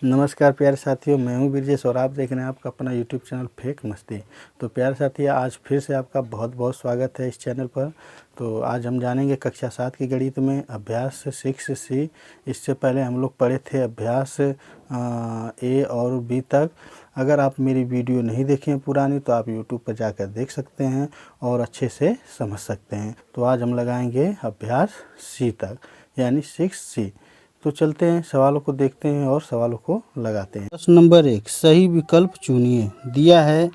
नमस्कार प्यारे साथियों, मैं हूं ब्रिजेश और आप देख रहे हैं आपका अपना यूट्यूब चैनल फेक मस्ती। तो प्यारे साथियों, आज फिर से आपका बहुत बहुत स्वागत है इस चैनल पर। तो आज हम जानेंगे कक्षा 7 की गणित में अभ्यास 6C। इससे पहले हम लोग पढ़े थे अभ्यास ए और बी तक। अगर आप मेरी वीडियो नहीं देखे हैं पुरानी तो आप यूट्यूब पर जाकर देख सकते हैं और अच्छे से समझ सकते हैं। तो आज हम लगाएंगे अभ्यास सी तक, यानी 6C। तो चलते हैं, सवालों को देखते हैं और सवालों को लगाते हैं। प्रश्न नंबर 1, सही विकल्प चुनिए। दिया है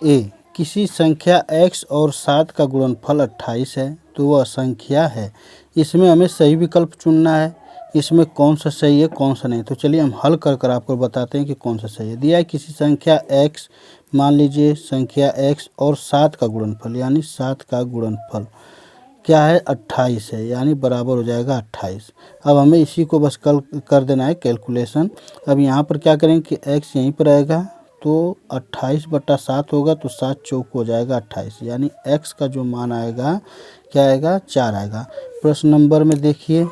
ए, किसी संख्या x और 7 का गुणनफल 28 है तो वह संख्या है। इसमें हमें सही विकल्प चुनना है। इसमें कौन सा सही है कौन सा नहीं, तो चलिए हम हल कर कर आपको बताते हैं कि कौन सा सही है। दिया है किसी संख्या x, मान लीजिए संख्या x और 7 का गुणनफल, यानी 7 का गुणनफल क्या है 28 है, यानी बराबर हो जाएगा 28। अब हमें इसी को बस कल कर देना है कैलकुलेशन। अब यहाँ पर क्या करेंगे कि x यहीं पर आएगा तो 28/7 होगा, तो 7 चौक हो जाएगा 28, यानी x का जो मान आएगा क्या आएगा 4 आएगा। प्रश्न नंबर में देखिए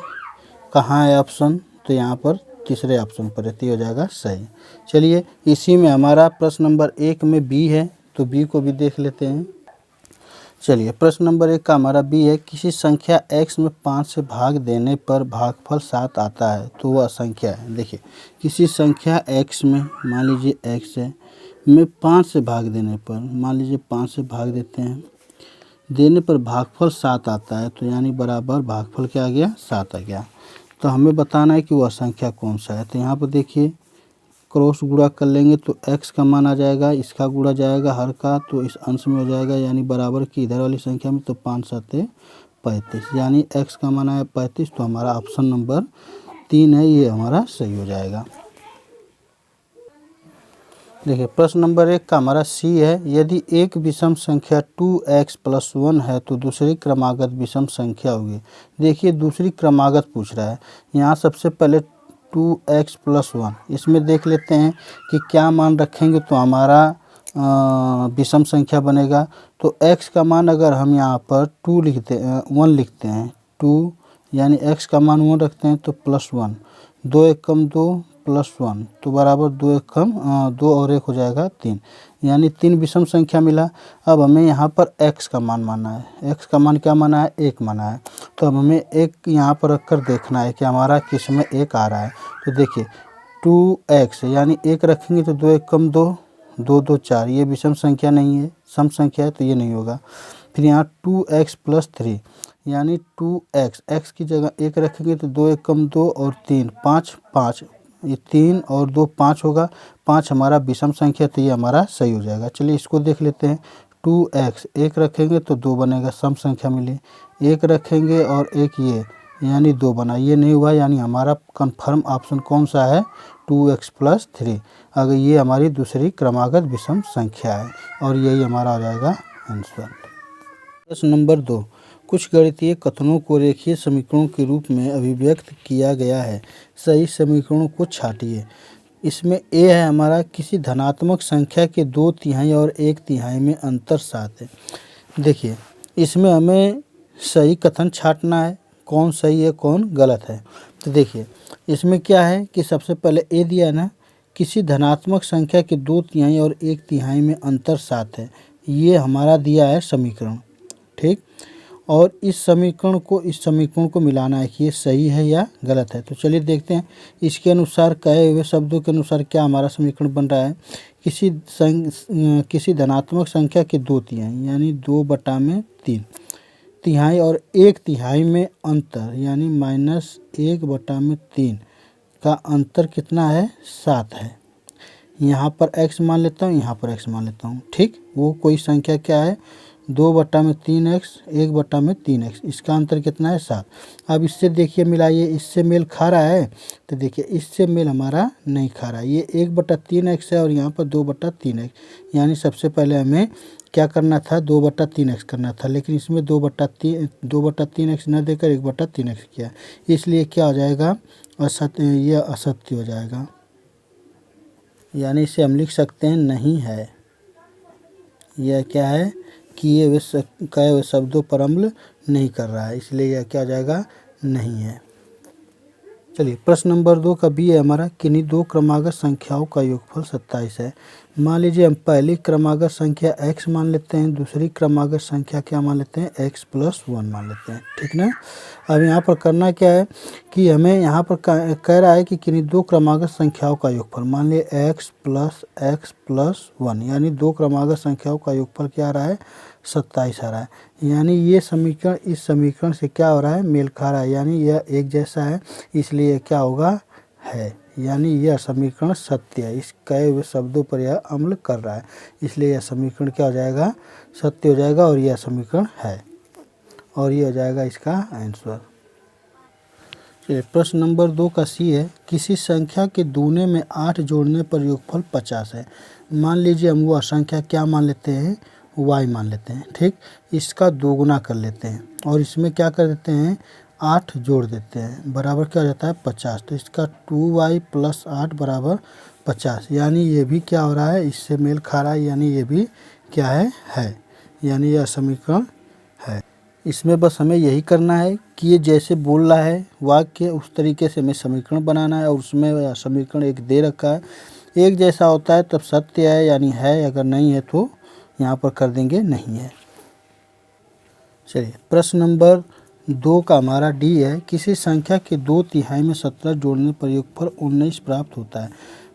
कहाँ है ऑप्शन, तो यहाँ पर तीसरे ऑप्शन पर है, तो हो जाएगा सही। चलिए इसी में हमारा प्रश्न नंबर 1 में b है, तो b को भी देख लेते हैं। चलिए प्रश्न नंबर 1 का हमारा बी है, किसी संख्या x में 5 से भाग देने पर भागफल 7 आता है तो वह संख्या है। देखिए किसी संख्या x में, मान लीजिए x है, में 5 से भाग देने पर, मान लीजिए 5 से भाग देते हैं, देने पर भागफल 7 आता है, तो यानी बराबर भागफल क्या आ गया 7 आ गया। तो हमें बताना है कि वह संख्या कौन सा है। तो यहाँ पर देखिए क्रॉस गुणा कर लेंगे तो x का मान आ जाएगा, इसका गुणा जाएगा हर का, तो इस अंश में हो जाएगा, यानी बराबर की इधर वाली संख्या में, तो 5 7 35, यानी x का मान आया 35। तो हमारा ऑप्शन नंबर 3 है, ये हमारा सही हो जाएगा। देखिए प्रश्न नंबर 1 का हमारा सी है, यदि एक विषम संख्या 2x + 1 है तो दूसरी क्रमागत विषम संख्या होगी। देखिए दूसरी क्रमागत पूछ रहा है। यहाँ सबसे पहले 2x + 1, इसमें देख लेते हैं कि क्या मान रखेंगे तो हमारा विषम संख्या बनेगा। तो x का मान अगर हम यहाँ पर 1 लिखते हैं, 2 यानी x का मान 1 रखते हैं, तो +1, 2 1 कम 2 +1, तो बराबर 2 1 कम 2 और 1 हो जाएगा 3, यानी 3 विषम संख्या मिला। अब हमें यहाँ पर x का मान मानना है। x का मान क्या माना है 1 माना है, तो अब हमें 1 यहाँ पर रख कर देखना है कि हमारा किस में 1 आ रहा है। तो देखिए 2x यानी 1 रखेंगे तो 2 1 कम 2 2 2 4, ये विषम संख्या नहीं है, सम संख्या है, तो ये नहीं होगा। फिर यहाँ 2x + 3 यानी 2x, x की जगह 1 रखेंगे तो 2 1 कम 2 और 3 5 5, ये 3 और 2 5 होगा, 5 हमारा विषम संख्या, तो ये हमारा सही हो जाएगा। चलिए इसको देख लेते हैं। 2x 1 रखेंगे तो 2 बनेगा, सम संख्या मिली, 1 रखेंगे और 1 ये, यानी 2 बना, ये नहीं हुआ, यानी हमारा कंफर्म ऑप्शन कौन सा है 2x + 3। अगर ये हमारी दूसरी क्रमागत विषम संख्या है और यही हमारा हो जाएगा आंसर। प्रश्न नंबर 2, कुछ गणितीय कथनों को रेखीय समीकरणों के रूप में अभिव्यक्त किया गया है। सही समीकरणों को छांटिए। इसमें ए है हमारा, किसी धनात्मक संख्या के 2/3 और 1/3 में अंतर 7 है। देखिए इसमें हमें सही कथन छांटना है, कौन सही है कौन गलत है। तो देखिए इसमें क्या है कि सबसे पहले ए दिया है ना, किसी धनात्मक संख्या के 2/3 और 1/3 में अंतर 7 है, ये हमारा दिया है समीकरण, ठीक। और इस समीकरण को मिलाना है कि ये सही है या गलत है। तो चलिए देखते हैं इसके अनुसार, कहे हुए शब्दों के अनुसार क्या हमारा समीकरण बन रहा है। किसी धनात्मक संख्या के 2/3 यानी 2/3 तिहाई और 1/3 में अंतर, यानी -1/3 का अंतर कितना है 7 है। यहाँ पर x मान लेता हूँ, यहाँ पर x मान लेता हूँ, ठीक। वो कोई संख्या क्या है 2/3x 1/3x, इसका अंतर कितना है 7। अब इससे देखिए मिलाइए, इससे मेल खा रहा है, तो देखिए इससे मेल हमारा नहीं खा रहा है। ये 1/3x है और यहाँ पर 2/3x, यानी सबसे पहले हमें क्या करना था 2/3x करना था, लेकिन इसमें 2/3x न देकर 1/3x किया, इसलिए क्या हो जाएगा असत्य, यह असत्य हो जाएगा, यानी इसे हम लिख सकते हैं नहीं है। यह क्या है कि ये कहे हुए शब्दों पर अमल नहीं कर रहा है, इसलिए यह क्या हो जाएगा नहीं है। चलिए प्रश्न नंबर 2 का बी है हमारा, किन्हीं दो क्रमागत संख्याओं का योगफल 27 है। मान लीजिए हम पहली क्रमागत संख्या x मान लेते हैं, दूसरी क्रमागत संख्या क्या मान लेते हैं, x + 1 मान लेते हैं, ठीक ना। अब यहाँ पर करना क्या है कि हमें यहाँ पर कह रहा है कि किन्हीं दो क्रमागत संख्याओं का योगफल, मान लीजिए x + 1 यानी दो क्रमागत संख्याओं का योगफल क्या आ रहा है, 27 आ रहा है। यानी ये समीकरण इस समीकरण से क्या हो रहा है, मेल खा रहा है, यानी यह एक जैसा है, इसलिए क्या होगा, है, यानी यह समीकरण सत्य है। इस कहे हुए शब्दों पर यह अमल कर रहा है, इसलिए यह समीकरण क्या हो जाएगा, सत्य हो जाएगा और यह समीकरण है, और ये हो जाएगा इसका आंसर। चलिए प्रश्न नंबर 2 का सी है, किसी संख्या के दूने में 8 जोड़ने पर योगफल 50 है। मान लीजिए हम वह संख्या क्या मान लेते हैं, y मान लेते हैं, ठीक। इसका दोगुना कर लेते हैं और इसमें क्या कर देते हैं, 8 जोड़ देते हैं, बराबर क्या हो जाता है, 50। तो इसका 2y + 8 = 50, यानी ये भी क्या हो रहा है, इससे मेल खा रहा है, यानी ये भी क्या है, यानी यह समीकरण है। इसमें बस हमें यही करना है कि ये जैसे बोल रहा है वाक्य उस तरीके से हमें समीकरण बनाना है, और उसमें समीकरण एक दे रखा है, एक जैसा होता है तब सत्य है यानी है, अगर नहीं है तो यहाँ पर कर देंगे नहीं है। चलिए प्रश्न नंबर 2 का हमारा डी है, किसी संख्या के 2/3 में 17 जोड़ने पर योगफल 19 प्राप्त होता है।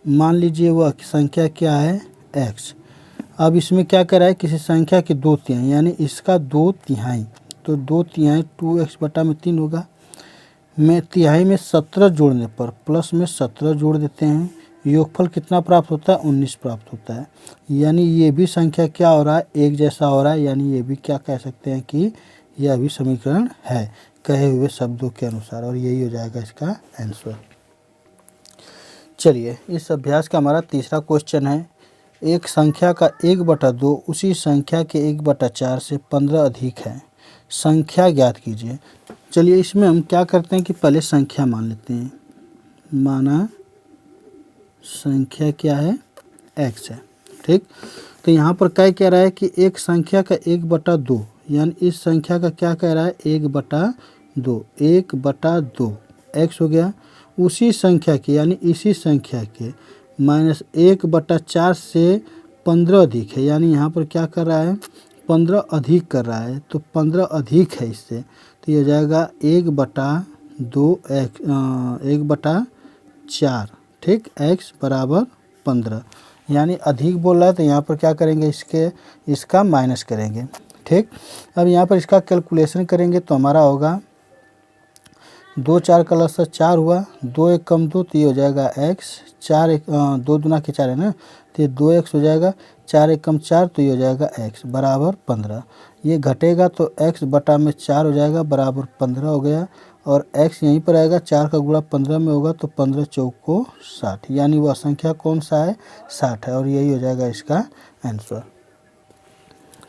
मान लीजिए वह संख्या क्या है, x। अब इसमें क्या कर रहा है, किसी संख्या के 2/3 यानी इसका 2/3, तो 2/3 2x/3 होगा। में तिहाई में 17 जोड़ने पर प्लस में 17 जोड़ देते हैं, योगफल कितना प्राप्त होता है, 19 प्राप्त होता है। यानी ये भी संख्या क्या हो रहा है, एक जैसा हो रहा है, यानी ये भी क्या कह सकते हैं कि यह भी समीकरण है कहे हुए शब्दों के अनुसार, और यही हो जाएगा इसका आंसर। चलिए इस अभ्यास का हमारा तीसरा क्वेश्चन है, एक संख्या का 1/2 उसी संख्या के 1/4 से 15 अधिक है, संख्या ज्ञात कीजिए। चलिए इसमें हम क्या करते हैं कि पहले संख्या मान लेते हैं, माना संख्या क्या है, x है, ठीक। तो यहाँ पर क्या कह रहा है कि एक संख्या का 1/2, यानी इस संख्या का क्या कह रहा है, 1/2, 1/2 x हो गया, उसी संख्या के यानी इसी संख्या के -1/4 से 15 अधिक है, यानी यहाँ पर क्या कर रहा है, 15 अधिक कर रहा है, तो 15 अधिक है इससे, तो ये हो जाएगा 1/4, ठीक, x = 15, यानी अधिक बोल रहा है, तो यहाँ पर क्या करेंगे, इसका माइनस करेंगे, ठीक। अब यहाँ पर इसका कैलकुलेशन करेंगे तो हमारा होगा 2 4 का लसा 4 हुआ, 2 1 कम 2, तो ये हो जाएगा x, 4 1 2 दूना के 4 है ना, तो ये 2x हो जाएगा, 4 1 कम 4, तो ये हो जाएगा x = 15। ये घटेगा तो x/4 हो जाएगा, बराबर 15 हो गया, और x यहीं पर आएगा, 4 का गुणा 15 में होगा, तो 15 चौको 60, यानी वह संख्या कौन सा है, 60 है, और यही हो जाएगा इसका आंसर।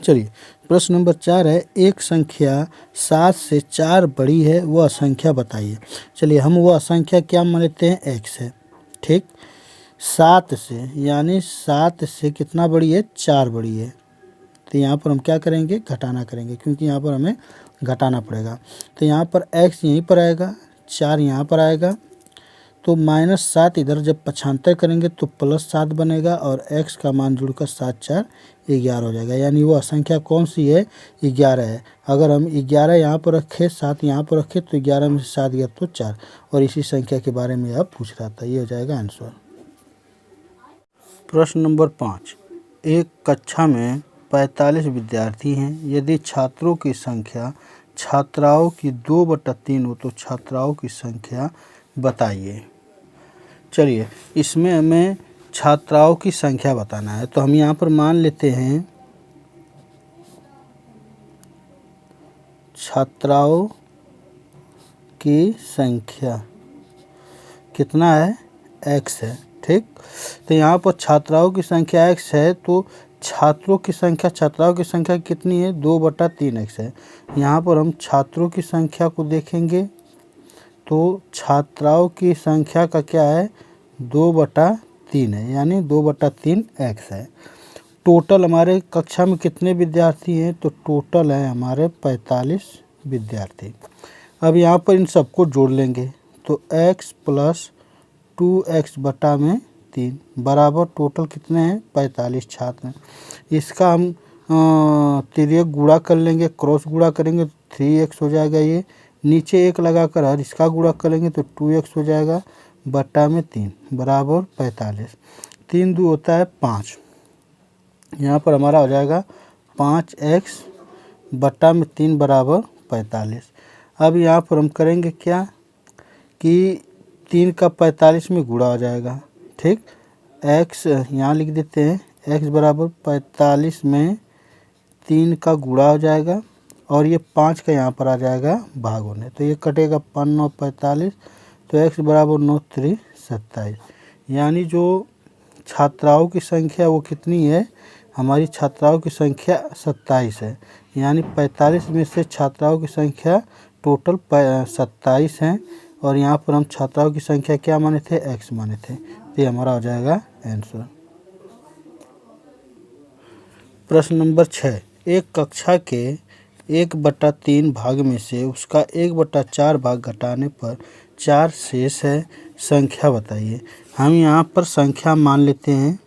चलिए प्रश्न नंबर 4 है, एक संख्या 7 से 4 बड़ी है, वह संख्या बताइए। चलिए हम वह संख्या क्या मान लेते हैं, x है, ठीक। 7 से यानी 7 से कितना बड़ी है, 4 बड़ी है, तो यहाँ पर हम क्या करेंगे, घटाना करेंगे, क्योंकि यहाँ पर हमें घटाना पड़ेगा। तो यहाँ पर x यहीं पर आएगा, 4 यहाँ पर आएगा, तो -7 इधर जब पक्षांतर करेंगे तो +7 बनेगा, और x का मान जुड़कर 7 4 11 हो जाएगा, यानी वह संख्या कौन सी है, 11 है। अगर हम 11 यहाँ पर रखें, 7 यहाँ पर रखें, तो 11 में से 7 गया तो 4, और इसी संख्या के बारे में आप पूछ रहा था, ये हो जाएगा आंसर। प्रश्न नंबर 5, एक कक्षा में 45 विद्यार्थी हैं, यदि छात्रों की संख्या छात्राओं की 2/3 हो तो छात्राओं की संख्या बताइए। चलिए इसमें हमें छात्राओं की संख्या बताना है, तो हम यहाँ पर मान लेते हैं छात्राओं की संख्या कितना है, x है, ठीक। तो यहाँ पर छात्राओं की संख्या x है, तो छात्रों की संख्या कितनी है, 2/3x है। यहाँ पर हम छात्रों की संख्या को देखेंगे तो छात्राओं की संख्या का क्या है, 2/3 है, यानी 2/3x है। टोटल हमारे कक्षा में कितने विद्यार्थी हैं, तो टोटल है हमारे 45 विद्यार्थी। अब यहाँ पर इन सबको जोड़ लेंगे, तो x प्लस 2x बटा में 3 बराबर टोटल कितने हैं 45 छात्र हैं। इसका हम तिर्यक गुणा कर लेंगे, क्रॉस गुणा करेंगे तो 3x हो जाएगा। ये नीचे 1 लगाकर और इसका गुणा करेंगे तो 2x हो जाएगा बटा में 3 बराबर 45। 3 2 होता है 5, यहाँ पर हमारा हो जाएगा 5x बटा में 3 बराबर 45। अब यहाँ पर हम करेंगे क्या कि 3 का 45 में गुणा हो जाएगा। ठीक, x यहाँ लिख देते हैं, x बराबर 45 में 3 का गुणा हो जाएगा और ये 5 का यहाँ पर आ जाएगा भाग होने, तो ये कटेगा 5 9 45, तो x बराबर 9 3 27। यानी जो छात्राओं की संख्या वो कितनी है, हमारी छात्राओं की संख्या 27 है। यानी 45 में से छात्राओं की संख्या टोटल 27 हैं और यहाँ पर हम छात्राओं की संख्या क्या माने थे, x माने थे, तो ये हमारा हो जाएगा आंसर। प्रश्न नंबर 6, एक कक्षा के 1/3 भाग में से उसका 1/4 भाग घटाने पर 4 शेष है, संख्या बताइए। हम यहाँ पर संख्या मान लेते हैं,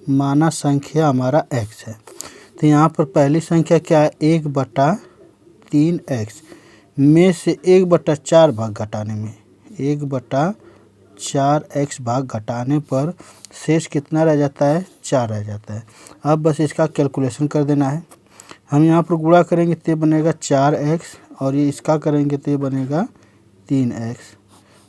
माना संख्या हमारा x है, तो यहाँ पर पहली संख्या क्या है 1/3x में से 1/4 भाग घटाने में 1/4x भाग घटाने पर शेष कितना रह जाता है, 4 रह जाता है। अब बस इसका कैलकुलेशन कर देना है। हम यहाँ पर गुणा करेंगे तो बनेगा 4x और ये इसका करेंगे तो बनेगा 3x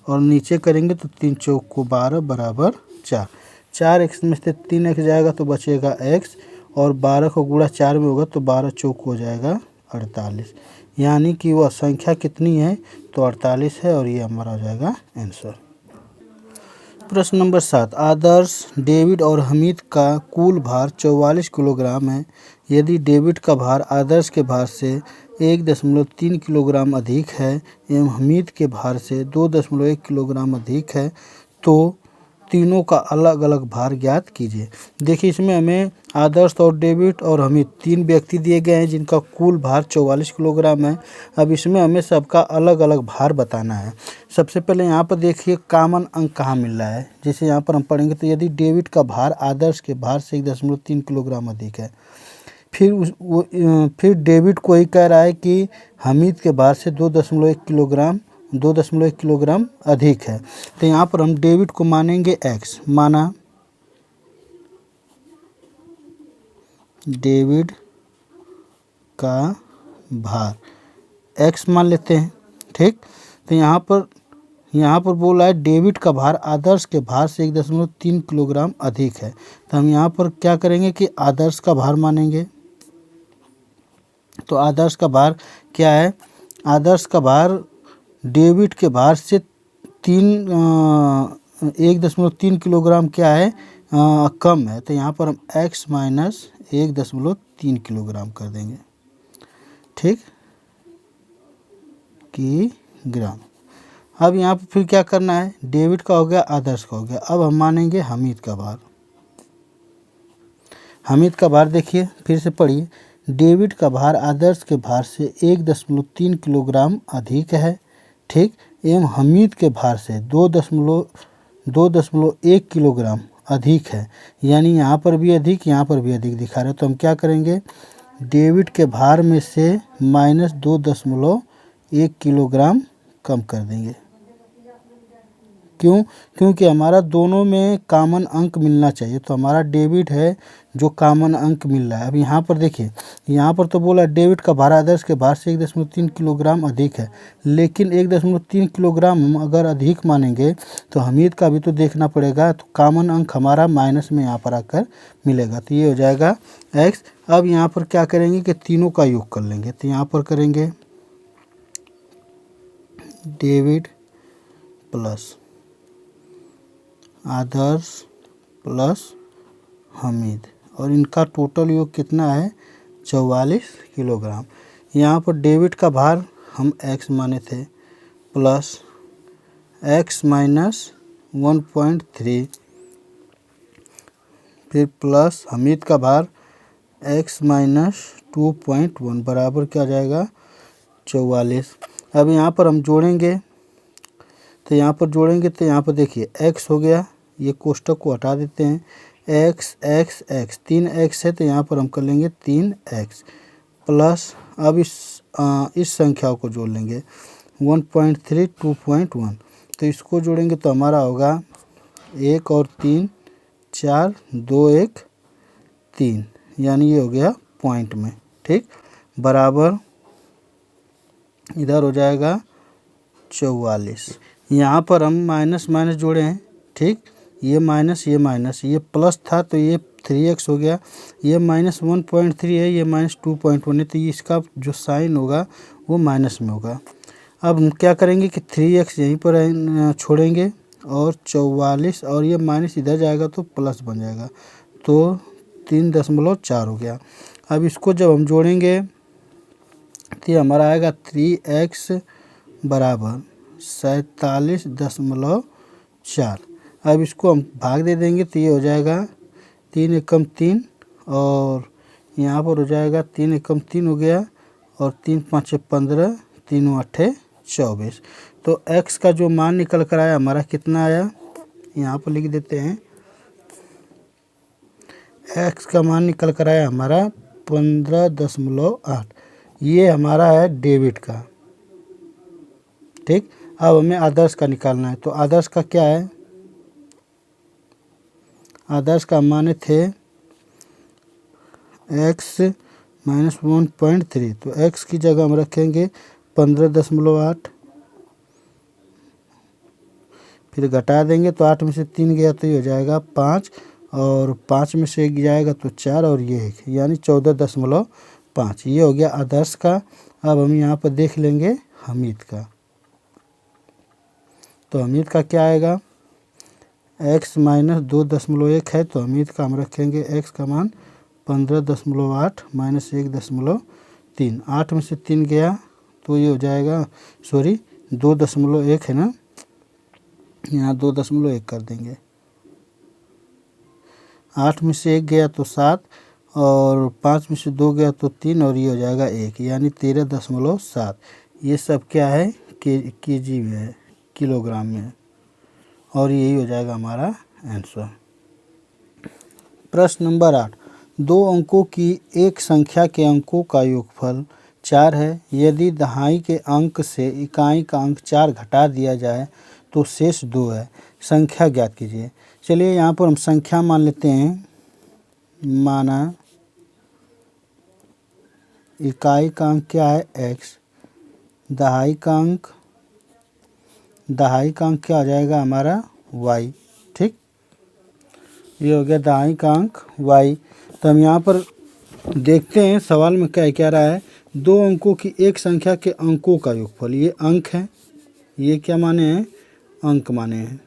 और नीचे करेंगे तो 3 चौक को 12 बराबर 4। 4x में से 3x जाएगा तो बचेगा x और 12 को गुणा 4 में होगा तो 12 चौक हो जाएगा 48। यानी कि वह संख्या कितनी है, तो 48 है और ये हमारा हो जाएगा आंसर। प्रश्न नंबर 7, आदर्श, डेविड और हमीद का कुल भार 44 किलोग्राम है। यदि डेविड का भार आदर्श के भार से 1.3 किलोग्राम अधिक है एवं हमीद के भार से 2.1 किलोग्राम अधिक है, तो तीनों का अलग अलग भार ज्ञात कीजिए। देखिए इसमें हमें आदर्श और डेविड और हमीद 3 व्यक्ति दिए गए हैं जिनका कुल भार 44 किलोग्राम है। अब इसमें हमें सबका अलग अलग भार बताना है। सबसे पहले यहाँ पर देखिए कॉमन अंक कहाँ मिल रहा है। जैसे यहाँ पर हम पढ़ेंगे तो यदि डेविड का भार आदर्श के भार से 1.3 किलोग्राम अधिक है, फिर डेविड को ही कह रहा है कि हमीद के भार से 2.1 किलोग्राम अधिक है। तो यहाँ पर हम डेविड को मानेंगे x, माना डेविड का भार x मान लेते हैं। ठीक, तो यहाँ पर बोला है डेविड का भार आदर्श के भार से 1.3 किलोग्राम अधिक है, तो हम यहाँ पर क्या करेंगे कि आदर्श का भार मानेंगे। तो आदर्श का भार क्या है, आदर्श का भार डेविड के भार से 1.3 किलोग्राम क्या है, कम है, तो यहाँ पर हम x माइनस 1.3 किलोग्राम कर देंगे। ठीक, किलोग्राम। अब यहाँ पर फिर क्या करना है, डेविड का हो गया, आदर्श का हो गया। अब हम मानेंगे हमीद का भार। हमीद का भार देखिए फिर से पढ़िए, डेविड का भार आदर्श के भार से 1.3 किलोग्राम अधिक है। ठीक, एवं हमीद के भार से 2.1 किलोग्राम अधिक है। यानी यहाँ पर भी अधिक, यहाँ पर भी अधिक दिखा रहे हैं। तो हम क्या करेंगे, डेविड के भार में से माइनस 2.1 किलोग्राम कम कर देंगे। क्यों, क्योंकि हमारा दोनों में कॉमन अंक मिलना चाहिए, तो हमारा डेविड है जो कॉमन अंक मिल रहा है। अब यहाँ पर देखिए, यहाँ पर तो बोला डेविड का भार आदर्श के भार से 1.3 किलोग्राम अधिक है, लेकिन 1.3 किलोग्राम हम अगर अधिक मानेंगे तो हमीद का भी तो देखना पड़ेगा, तो कॉमन अंक हमारा माइनस में यहाँ पर आकर मिलेगा, तो ये हो जाएगा x। अब यहाँ पर क्या करेंगे कि तीनों का योग कर लेंगे, तो यहाँ पर करेंगे डेविड प्लस आदर्श प्लस हमीद और इनका टोटल योग कितना है, 44 किलोग्राम। यहाँ पर डेविड का भार हम x माने थे प्लस x माइनस 1.3, फिर प्लस हमीद का भार x माइनस 2.1 बराबर क्या आ जाएगा 44। अब यहाँ पर हम जोड़ेंगे, तो यहाँ पर जोड़ेंगे तो यहाँ पर देखिए x हो गया, ये कोष्टक को हटा देते हैं, x x x 3x है तो यहाँ पर हम कर लेंगे 3x प्लस, अब इस संख्याओं को जोड़ लेंगे 1.3 2.1, तो इसको जोड़ेंगे तो हमारा होगा 1 और 3 4 2 1 3, यानी ये हो गया पॉइंट में, ठीक, बराबर इधर हो जाएगा 44। यहाँ पर हम माइनस माइनस जोड़े हैं, ठीक, ये माइनस ये प्लस था तो ये 3x हो गया, ये -1.3 है, ये -2.1 है, तो ये इसका जो साइन होगा वो माइनस में होगा। अब हम क्या करेंगे कि 3x यहीं पर छोड़ेंगे और 44 और ये माइनस इधर जाएगा तो प्लस बन जाएगा, तो 3.4 हो गया। अब इसको जब हम जोड़ेंगे तो हमारा आएगा 3x बराबर 47.4। अब इसको हम भाग दे देंगे तो ये हो जाएगा 3 एकम 3 और यहाँ पर हो जाएगा 3 एकम 3 हो गया और 3 5 15 3 8 24। तो x का जो मान निकल कर आया हमारा कितना आया, यहाँ पर लिख देते हैं, x का मान निकल कर आया हमारा 15.8। ये हमारा है डेबिट का, ठीक। अब हमें आदर्श का निकालना है, तो आदर्श का क्या है, आदर्श का मान थे x -1.3, तो x की जगह हम रखेंगे 15.8, फिर घटा देंगे तो 8 में से 3 गया तो ये हो जाएगा 5 और 5 में से 1 जाएगा तो 4 और ये 1, यानी 14.5। ये हो गया आदर्श का। अब हम यहाँ पर देख लेंगे हमीद का, तो हमीद का क्या आएगा, x -2.1 है तो हमीद का हम रखेंगे x का मान 15.8 -1.3, 8 में से 3 गया तो ये हो जाएगा, सॉरी 2.1 है ना, यहाँ 2.1 कर देंगे, 8 में से 1 गया तो 7 और 5 में से 2 गया तो 3 और ये हो जाएगा 1, यानी 13.7। ये सब क्या है, केजी में है, किलोग्राम में, और यही हो जाएगा हमारा आंसर। प्रश्न नंबर 8, 2 अंकों की एक संख्या के अंकों का योगफल 4 है। यदि दहाई के अंक से इकाई का अंक 4 घटा दिया जाए तो शेष 2 है, संख्या ज्ञात कीजिए। चलिए यहाँ पर हम संख्या मान लेते हैं, माना इकाई का अंक क्या है x, दहाई का अंक क्या आ जाएगा हमारा y, ठीक, ये हो गया दहाई का अंक y। तो हम यहाँ पर देखते हैं सवाल में क्या क्या रहा है, 2 अंकों की एक संख्या के अंकों का योगफल, ये अंक है, ये क्या माने हैं, अंक माने हैं,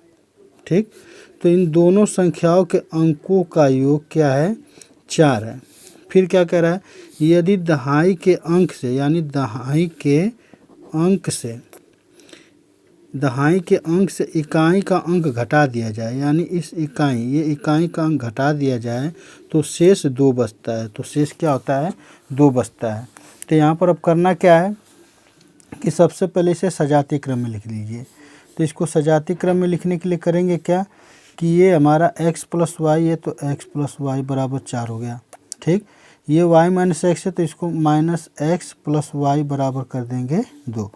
ठीक। तो इन दोनों संख्याओं के अंकों का योग क्या है, 4 है। फिर क्या कह रहा है, यदि दहाई के अंक से, यानी दहाई के अंक से इकाई का अंक घटा दिया जाए, यानी इस इकाई का अंक घटा दिया जाए तो शेष 2 बचता है। तो शेष क्या होता है, 2 बचता है। तो यहाँ पर अब करना क्या है कि सबसे पहले इसे सजातीय क्रम में लिख लीजिए। तो इसको सजातीय क्रम में लिखने के लिए करेंगे क्या कि ये हमारा x + y है तो x + y बराबर 4 हो गया, ठीक। ये y - x है तो इसको -x + y बराबर कर देंगे 2।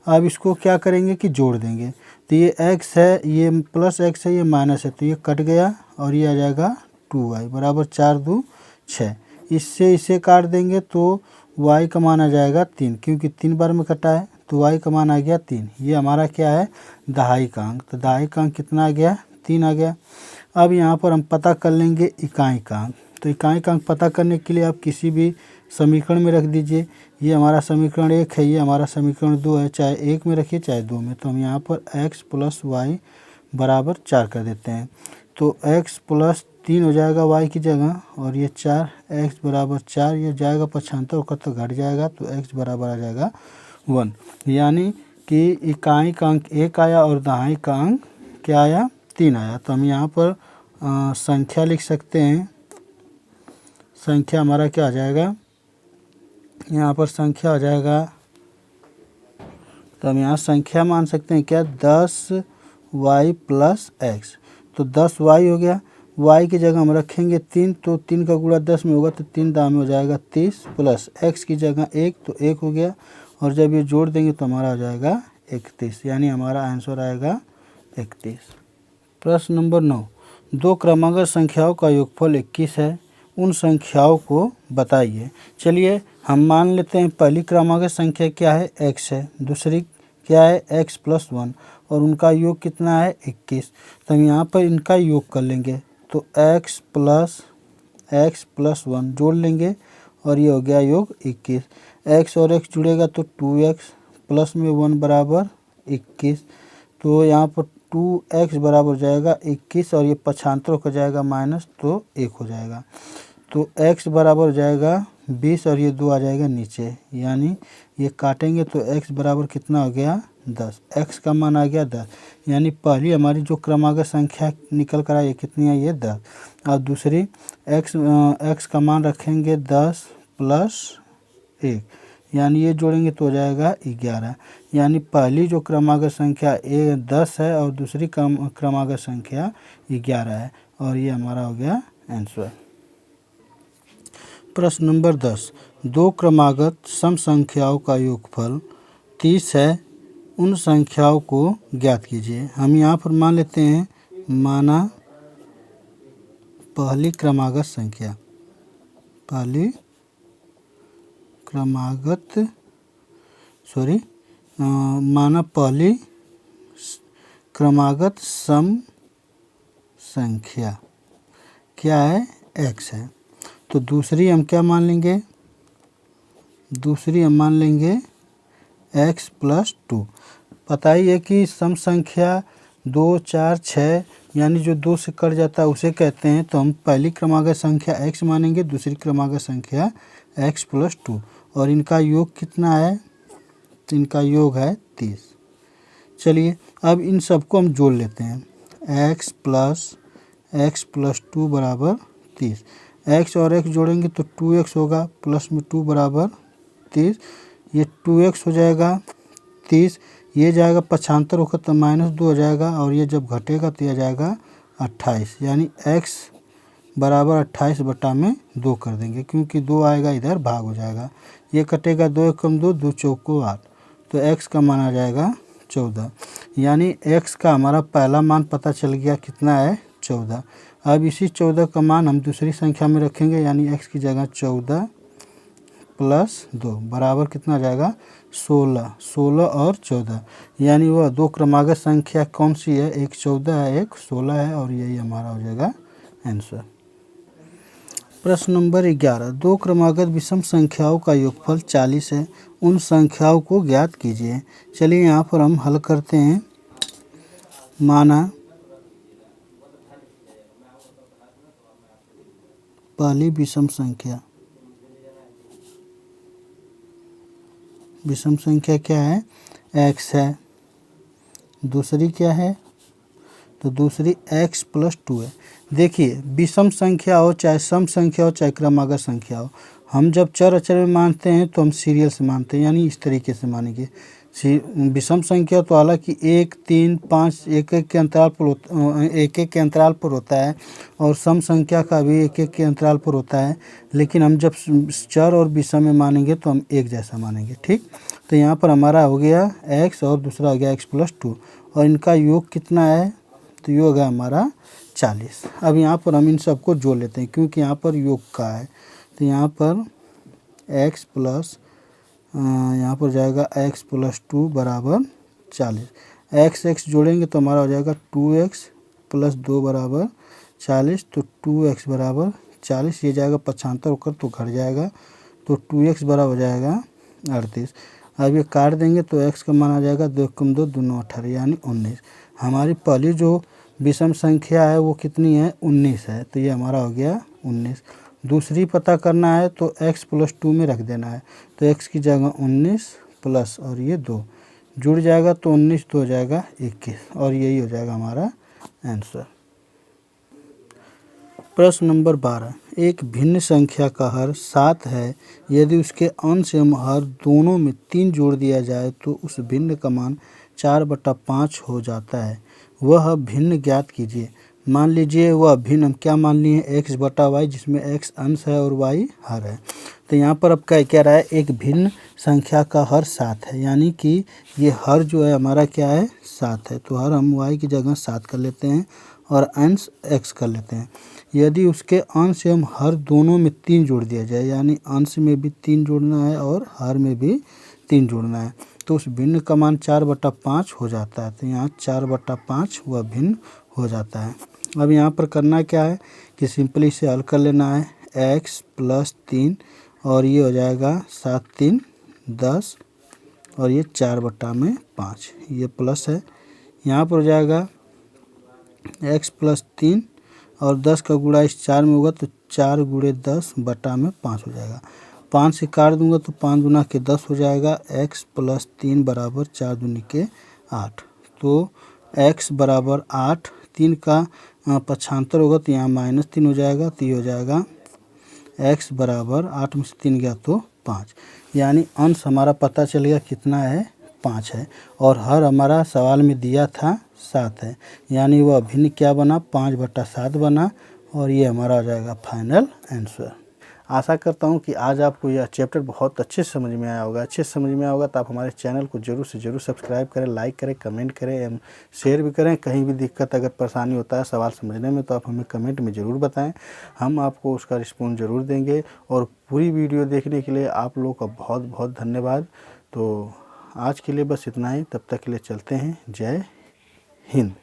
अब इसको क्या करेंगे कि जोड़ देंगे, तो ये x है, ये +x है, ये माइनस है, तो ये कट गया और ये आ जाएगा 2y बराबर 4 2 6। इससे इसे काट देंगे तो y का मान आ जाएगा 3, क्योंकि 3 बार में कटा है तो y का मान आ गया 3। ये हमारा क्या है, दहाई का अंक, तो दहाई का अंक कितना आ गया, 3 आ गया। अब यहाँ पर हम पता कर लेंगे इकाई का अंक। तो इकाई का अंक पता करने के लिए आप किसी भी समीकरण में रख दीजिए। ये हमारा समीकरण 1 है, ये हमारा समीकरण 2 है, चाहे 1 में रखिए चाहे 2 में। तो हम यहाँ पर x + y बराबर 4 कर देते हैं, तो x + 3 हो जाएगा y की जगह और ये 4, x बराबर 4, ये जाएगा 75 होकर तो घट जाएगा, तो x बराबर आ जाएगा 1, यानी कि इकाई का अंक 1 आया और दहाई का अंक क्या आया, 3 आया। तो हम यहाँ पर संख्या लिख सकते हैं, संख्या हमारा क्या आ जाएगा, यहाँ पर संख्या आ जाएगा तो हम यहाँ संख्या मान सकते हैं क्या, 10y प्लस x। तो 10y हो गया, y की जगह हम रखेंगे 3, तो 3 का गुणा 10 में होगा तो 3 दाम में हो जाएगा 30, प्लस x की जगह 1 तो 1 हो गया, और जब ये जोड़ देंगे तो हमारा हो जाएगा 31, यानी हमारा आंसर आएगा 31। प्रश्न नंबर 9, दो क्रमांक संख्याओं का योगफल 21 है, उन संख्याओं को बताइए। चलिए हम मान लेते हैं पहली क्रमांक संख्या क्या है, x है, दूसरी क्या है x प्लस 1, और उनका योग कितना है 21। तो हम यहाँ पर इनका योग कर लेंगे, तो x प्लस 1 जोड़ लेंगे और ये हो गया योग 21। x और x जुड़ेगा तो 2x प्लस में 1 बराबर 21। तो यहाँ पर 2x बराबर हो जाएगा 21, और ये पक्षांतर हो जाएगा माइनस, तो 1 हो जाएगा। तो x बराबर हो जाएगा 20, और ये 2 आ जाएगा नीचे, यानी ये काटेंगे तो x बराबर कितना हो गया 10। x का मान आ गया 10, यानी पहली हमारी जो क्रमांक संख्या निकल कर आई कितनी है, ये 10। और दूसरी x का मान रखेंगे 10 प्लस 1, यानी ये जोड़ेंगे तो हो जाएगा 11। यानी पहली जो क्रमांक संख्या 10 है और दूसरी क्रमांक संख्या 11 है, और ये हमारा हो गया आंसर। प्रश्न नंबर 10, दो क्रमागत सम संख्याओं का योगफल 30 है, उन संख्याओं को ज्ञात कीजिए। हम यहाँ पर मान लेते हैं, माना पहली क्रमागत संख्या, पहली क्रमागत माना पहली क्रमागत सम संख्या क्या है, x है। तो दूसरी हम क्या मान लेंगे, दूसरी हम मान लेंगे x प्लस 2। पता ही है कि सम संख्या 2, 4, 6 यानी जो 2 से कट जाता है उसे कहते हैं। तो हम पहली क्रमांक संख्या x मानेंगे, दूसरी क्रमांक संख्या x प्लस 2, और इनका योग कितना है, तो इनका योग है 30। चलिए अब इन सबको हम जोड़ लेते हैं, x प्लस 2 बराबर 30। x और x जोड़ेंगे तो 2x होगा, प्लस में 2 बराबर 30, ये 2x हो जाएगा 30, ये जाएगा पक्षांतर होकर तो माइनस 2 हो जाएगा, और ये जब घटेगा तो यह जाएगा 28, यानी x बराबर 28 बटा में 2 कर देंगे, क्योंकि 2 आएगा इधर भाग हो जाएगा, ये कटेगा 2 कम 2, 2 चौको 8, तो x का मान आ जाएगा 14। यानी x का हमारा पहला मान पता चल गया कितना है, 14। अब इसी 14 का मान हम दूसरी संख्या में रखेंगे, यानी x की जगह 14 प्लस 2 बराबर कितना आ जाएगा 16। 16 और 14, यानी वह दो क्रमागत संख्या कौन सी है, एक 14 है, एक 16 है, और यही हमारा हो जाएगा आंसर। प्रश्न नंबर 11, दो क्रमागत विषम संख्याओं का योगफल 40 है, उन संख्याओं को ज्ञात कीजिए। चलिए यहाँ पर हम हल करते हैं। माना पहली विषम संख्या क्या है, x है, दूसरी क्या है, तो दूसरी x प्लस 2 है। देखिए विषम संख्या हो चाहे सम संख्या हो चाहे क्रमागत संख्या हो, हम जब चर अचर में मानते हैं तो हम सीरियल से मानते हैं, यानी इस तरीके से मानेंगे। विषम संख्या तो हालांकि 1, 3, 5 एक एक के अंतराल पर होता है, और सम संख्या का भी एक एक के अंतराल पर होता है, लेकिन हम जब चर और विषम में मानेंगे तो हम एक जैसा मानेंगे। ठीक, तो यहाँ पर हमारा हो गया x और दूसरा हो गया x प्लस 2, और इनका योग कितना है, तो योग है हमारा 40। अब यहाँ पर हम इन सबको जोड़ लेते हैं, क्योंकि यहाँ पर योग का है, तो यहाँ पर x प्लस यहाँ पर जाएगा x प्लस 2 बराबर 40। x जोड़ेंगे तो हमारा हो जाएगा 2x प्लस 2 बराबर 40, तो 2x बराबर 40, ये जाएगा पक्षांतर होकर तो घट जाएगा, तो 2x बराबर हो जाएगा 38। अब ये काट देंगे तो x का मान आ जाएगा 2 कम 2 2 18, यानी 19। हमारी पहली जो विषम संख्या है वो कितनी है, 19 है, तो ये हमारा हो गया 19। दूसरी पता करना है तो x प्लस 2 में रख देना है, तो x की जगह 19 प्लस और ये 2 जुड़ जाएगा, तो 19 तो हो जाएगा 21, और यही हो जाएगा हमारा आंसर। प्रश्न नंबर 12, एक भिन्न संख्या का हर 7 है, यदि उसके अंश एवं हर दोनों में 3 जोड़ दिया जाए तो उस भिन्न का मान 4/5 हो जाता है। वह भिन्न ज्ञात कीजिए। मान लीजिए वह भिन्न हम क्या मान लिए x/y, जिसमें x अंश है और y हर है। तो यहाँ पर अब क्या कह रहा है, एक भिन्न संख्या का हर 7 है, यानी कि ये हर जो है हमारा क्या है 7 है। तो हर हम y की जगह 7 कर लेते हैं और अंश x कर लेते हैं। यदि उसके अंश एवं हर दोनों में 3 जोड़ दिया जाए, यानी अंश में भी 3 जोड़ना है और हर में भी 3 जोड़ना है, तो उस भिन्न का मान 4/5 हो जाता है। तो यहाँ 4/5 वह भिन्न हो जाता है। अब यहाँ पर करना क्या है कि सिंपली इसे हल कर लेना है। x + 3 और ये हो जाएगा 7 × 3 = 10 और ये 4/5, ये प्लस है। यहाँ पर हो जाएगा x + 3 और 10 का गुणा इस 4 में होगा तो 4 × 10/5 हो जाएगा। 5 से काट दूंगा तो 5 दूना के 10 हो जाएगा। x + 3 = 4 दूनी के 8। तो x = 8, 3 का पक्षांतर होगा तो यहाँ -3 हो जाएगा। तो ये हो जाएगा x = 8 में से 3 गया तो 5, यानी अंश हमारा पता चल गया कितना है 5 है, और हर हमारा सवाल में दिया था 7 है, यानी वह भिन्न क्या बना 5/7 बना, और ये हमारा हो जाएगा फाइनल आंसर। आशा करता हूँ कि आज आपको यह चैप्टर बहुत अच्छे से समझ में आया होगा। अच्छे से समझ में आया होगा तो आप हमारे चैनल को जरूर से जरूर सब्सक्राइब करें, लाइक करें, कमेंट करें एवं शेयर भी करें। कहीं भी दिक्कत अगर परेशानी होता है सवाल समझने में तो आप हमें कमेंट में ज़रूर बताएं, हम आपको उसका रिस्पॉन्स ज़रूर देंगे। और पूरी वीडियो देखने के लिए आप लोगों का बहुत बहुत धन्यवाद। तो आज के लिए बस इतना ही, तब तक के लिए चलते हैं। जय हिंद।